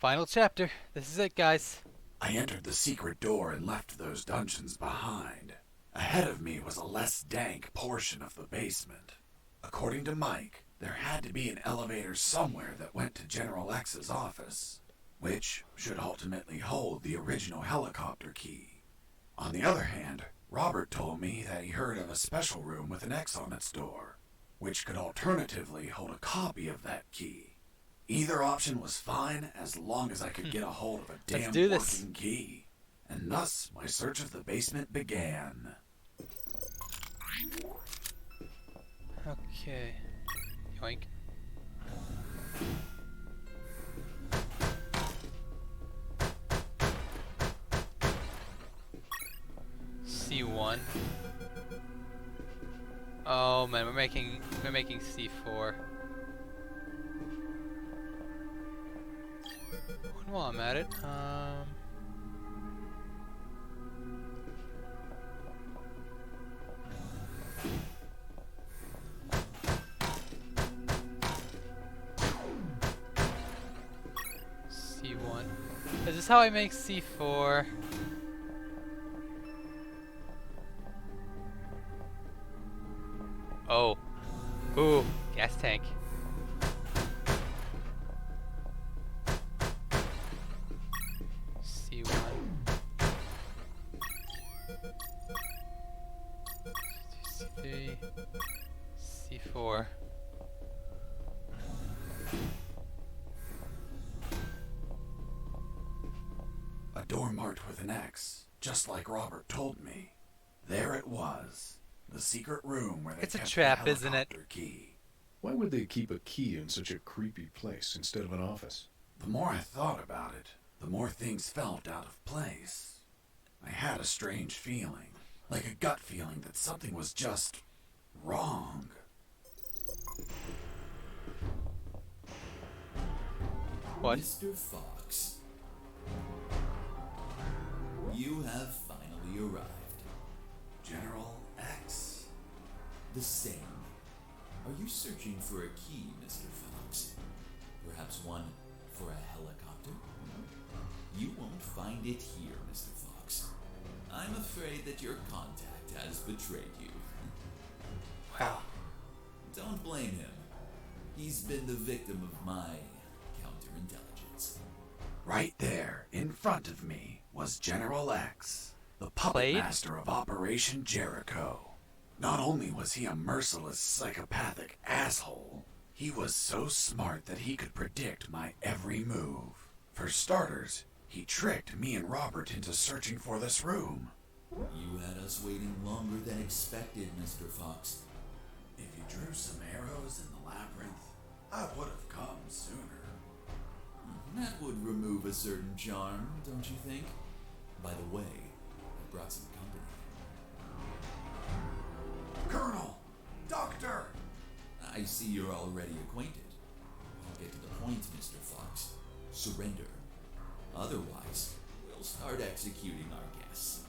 Final chapter. This is it, guys. I entered the secret door and left those dungeons behind. Ahead of me was a less dank portion of the basement. According to Mike, there had to be an elevator somewhere that went to General X's office, which should ultimately hold the original helicopter key. On the other hand, Robert told me that he heard of a special room with an X on its door, which could alternatively hold a copy of that key. Either option was fine as long as I could get a hold of a damn working key. And thus, my search of the basement began. Okay. Yoink. C1. Oh man, we're making C4. While I'm at it, C1. Is this how I make C4? Oh. Ooh, gas tank. C4. A door marked with an X, just like Robert told me. There it was, the secret room where they It's a kept trap, the isn't it? helicopter key. Why would they keep a key in such a creepy place instead of an office? The more I thought about it, the more things felt out of place. I had a strange feeling, like a gut feeling that something was just wrong. What? Mr. Fox, you have finally arrived. General X? The same. Are you searching for a key, Mr. Fox? Perhaps one for a helicopter? You won't find it here, Mr. Fox. I'm afraid that your contact has betrayed you. Wow. Don't blame him. He's been the victim of my counterintelligence. Right there, in front of me, was General X, the puppet Played? master of Operation Jericho. Not only was he a merciless, psychopathic asshole, he was so smart that he could predict my every move. For starters, he tricked me and Robert into searching for this room. You had us waiting longer than expected, Mr. Fox. If you drew some arrows in the labyrinth, I would have come sooner. That would remove a certain charm, don't you think? By the way, I brought some company. Colonel! Doctor! I see you're already acquainted. I'll get to the point, Mr. Fox. Surrender. Otherwise, we'll start executing our guests.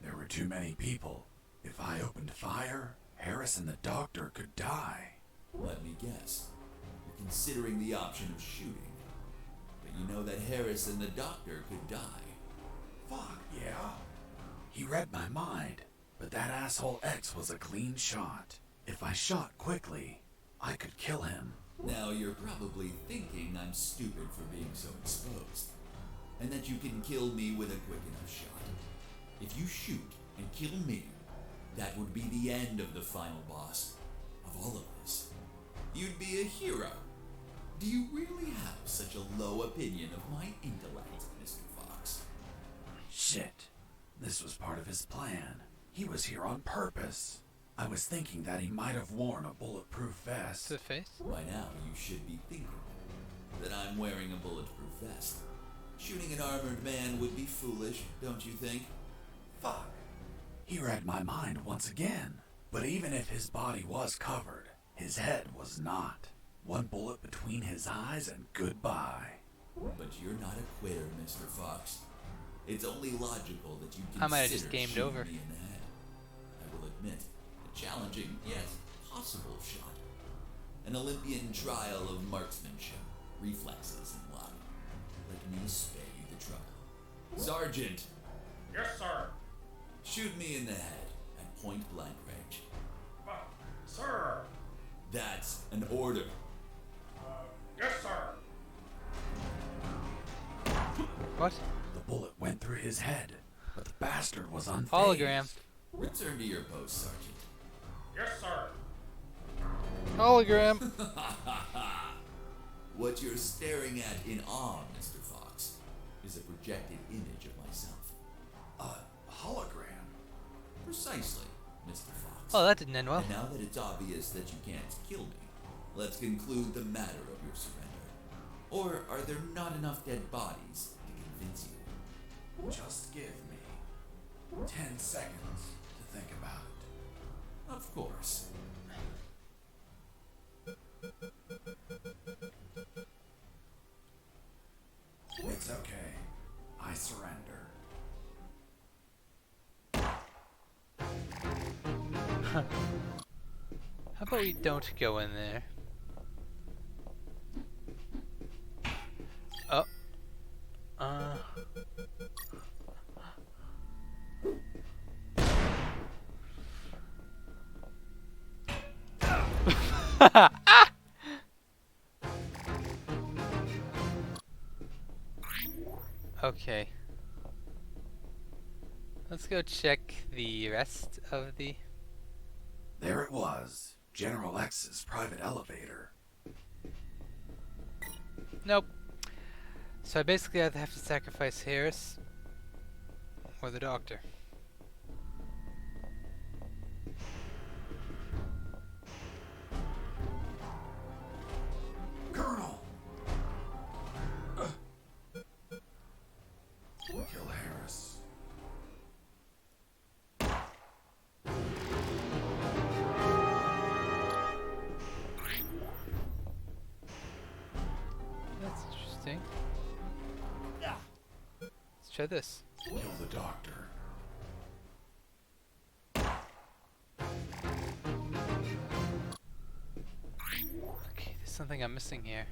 There were too many people. If I opened fire, Harris and the doctor could die. Let me guess. You're considering the option of shooting. But you know that Harris and the doctor could die. Fuck, yeah. He read my mind, but that asshole X was a clean shot. If I shot quickly, I could kill him. Now you're probably thinking I'm stupid for being so exposed, and that you can kill me with a quick enough shot. If you shoot and kill me, that would be the end of the final boss of all of this. You'd be a hero. Do you really have such a low opinion of my intellect, Mr. Fox? Shit. This was part of his plan. He was here on purpose. I was thinking that he might have worn a bulletproof vest. To the face? By now, you should be thinking that I'm wearing a bulletproof vest. Shooting an armored man would be foolish, don't you think? Fuck. He read my mind once again. But even if his body was covered, his head was not. One bullet between his eyes and goodbye. But you're not a quitter, Mr. Fox. It's only logical that you consider I might have just gamed shooting over. me in the head. I will admit, a challenging yet possible shot. An Olympian trial of marksmanship, reflexes, and luck. let me spare you the trouble. Sergeant, Yes, sir. shoot me in the head at point blank range. Sir. That's an order. Yes, sir. What? The bullet went through his head, but the bastard was unfazed. Hologram. Return to your post, Sergeant. Yes, sir. Hologram. What you're staring at in awe, Mr. Fox, is a projected image of myself. A hologram? Precisely, Mr. Fox. Oh, that didn't end well. And now that it's obvious that you can't kill me, let's conclude the matter of your surrender. Or are there not enough dead bodies to convince you? Just give me 10 seconds to think about it. Of course. It's okay. I surrender. How about we don't go in there? Oh. Okay. Let's go check the rest of the... There it was. General X's private elevator. Nope. So I basically either have to sacrifice Harris or the doctor. Colonel! Kill Harris. That's interesting. Let's try this. Kill the doctor. Okay, there's something I'm missing here.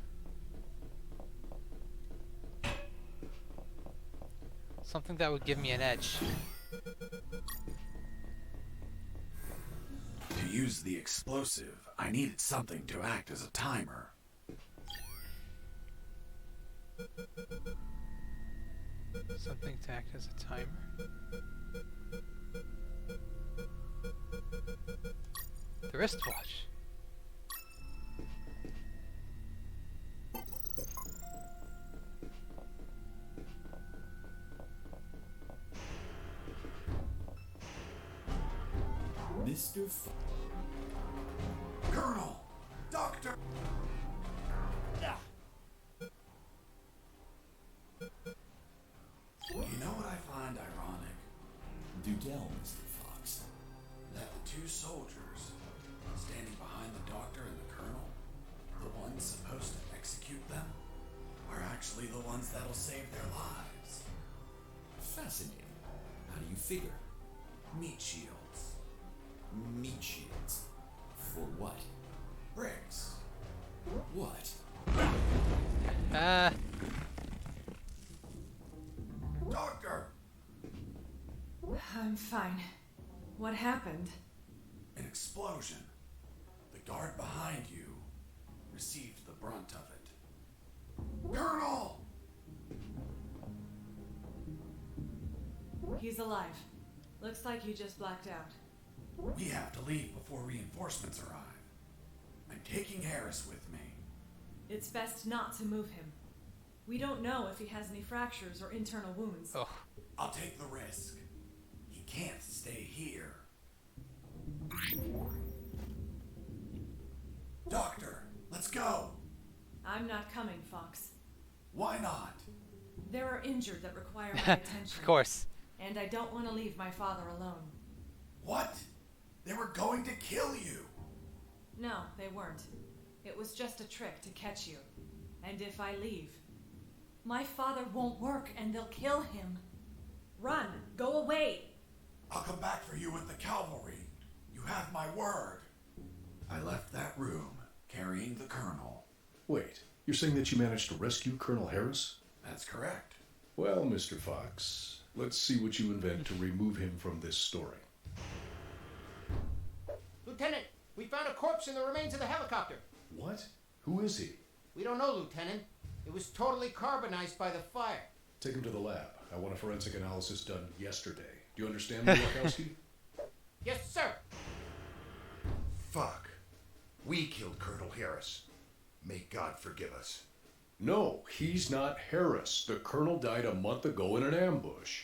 Something that would give me an edge. To use the explosive, I needed something to act as a timer. Something to act as a timer. The wristwatch. Mr. Fox. Colonel! Doctor! You know what I find ironic? Do tell, Mr. Fox. That the two soldiers standing behind the doctor and the colonel, the ones supposed to execute them, are actually the ones that'll save their lives. Fascinating. How do you figure? Meat shields. Meat shields. For what? Bricks. What? Doctor! I'm fine. What happened? An explosion. The guard behind you received the brunt of it. Colonel! He's alive. Looks like he just blacked out. We have to leave before reinforcements arrive. I'm taking Harris with me. It's best not to move him. We don't know if he has any fractures or internal wounds. Oh. I'll take the risk. He can't stay here. Doctor, let's go. I'm not coming, Fox. Why not? There are injured that require my attention. Of course. And I don't want to leave my father alone. What? They were going to kill you. No, they weren't. It was just a trick to catch you. And if I leave, my father won't work and they'll kill him. Run! Go away! I'll come back for you with the cavalry. You have my word. I left that room carrying the colonel. Wait, you're saying that you managed to rescue Colonel Harris? That's correct. Well, Mr. Fox, let's see what you invent to remove him from this story. Lieutenant, we found a corpse in the remains of the helicopter. What? Who is he? We don't know, Lieutenant. It was totally carbonized by the fire. Take him to the lab. I want a forensic analysis done yesterday. Do you understand me, Wachowski? Yes, sir. Fuck. We killed Colonel Harris. May God forgive us. No, he's not Harris. The colonel died a month ago in an ambush.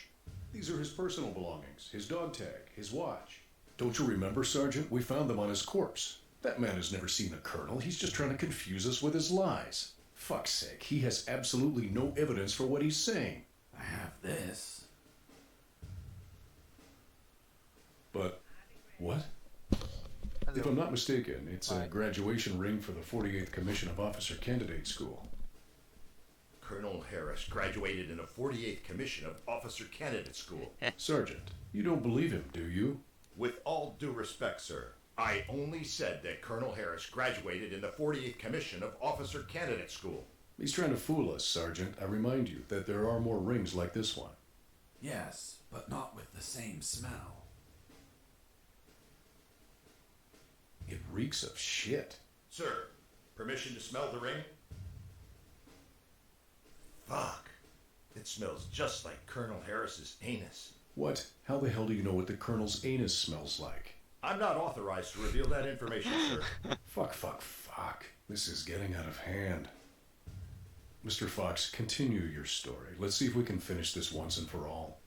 These are his personal belongings, his dog tag, his watch. Don't you remember, Sergeant? We found them on his corpse. That man has never seen the colonel. He's just trying to confuse us with his lies. Fuck's sake, he has absolutely no evidence for what he's saying. I have this. But, what? If I'm not mistaken, it's a graduation ring for the 48th Commission of Officer Candidate School. Colonel Harris graduated in a 48th Commission of Officer Candidate School. Sergeant, you don't believe him, do you? With all due respect, sir, I only said that Colonel Harris graduated in the 48th Commission of Officer Candidate School. He's trying to fool us, Sergeant. I remind you that there are more rings like this one. Yes, but not with the same smell. It reeks of shit. Sir, permission to smell the ring? Fuck. It smells just like Colonel Harris's anus. What? How the hell do you know what the colonel's anus smells like? I'm not authorized to reveal that information, sir. Fuck. This is getting out of hand. Mr. Fox, continue your story. Let's see if we can finish this once and for all.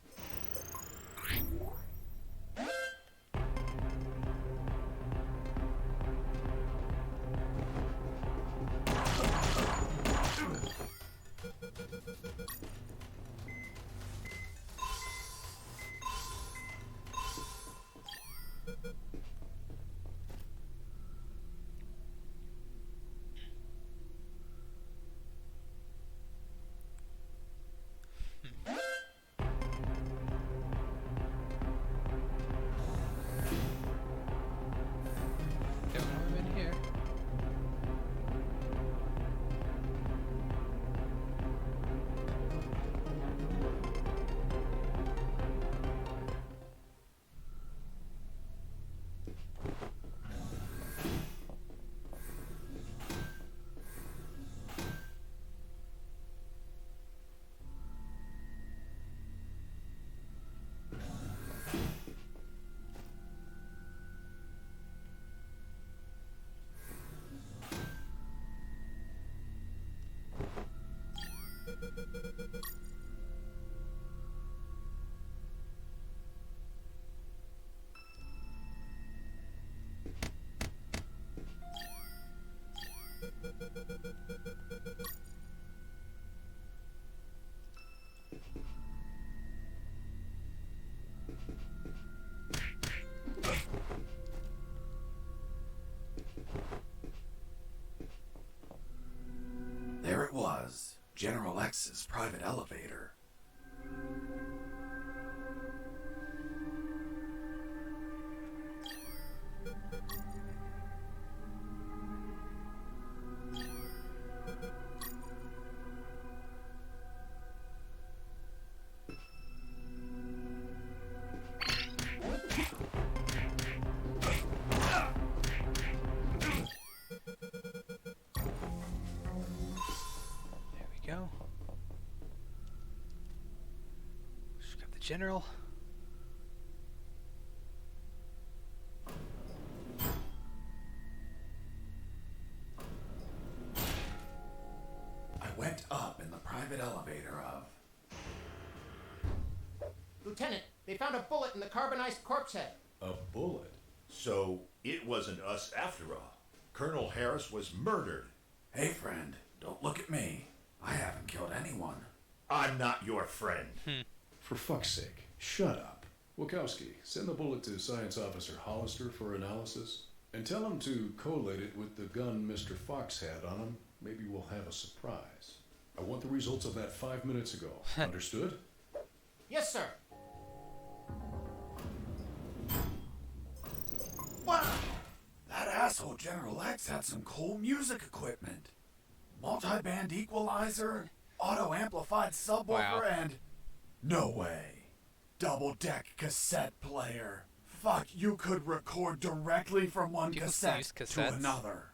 Don't know him in here. There it was, General X's private elevator. There we go. Just got the general. I went up in the private elevator of... Lieutenant, they found a bullet in the carbonized corpse head. A bullet? So it wasn't us after all. Colonel Harris was murdered. Hey friend, don't look at me. I haven't killed anyone. I'm not your friend. For fuck's sake, shut up. Wachowski, send the bullet to Science Officer Hollister for analysis, and tell him to collate it with the gun Mr. Fox had on him. Maybe we'll have a surprise. I want the results of that 5 minutes ago. Understood? Yes, sir. Wow! That asshole General X had some cool music equipment. Multi-band equalizer, auto-amplified subwoofer Wow. and... No way. Double-deck cassette player. Fuck, you could record directly from one People still cassette use to cassettes? another.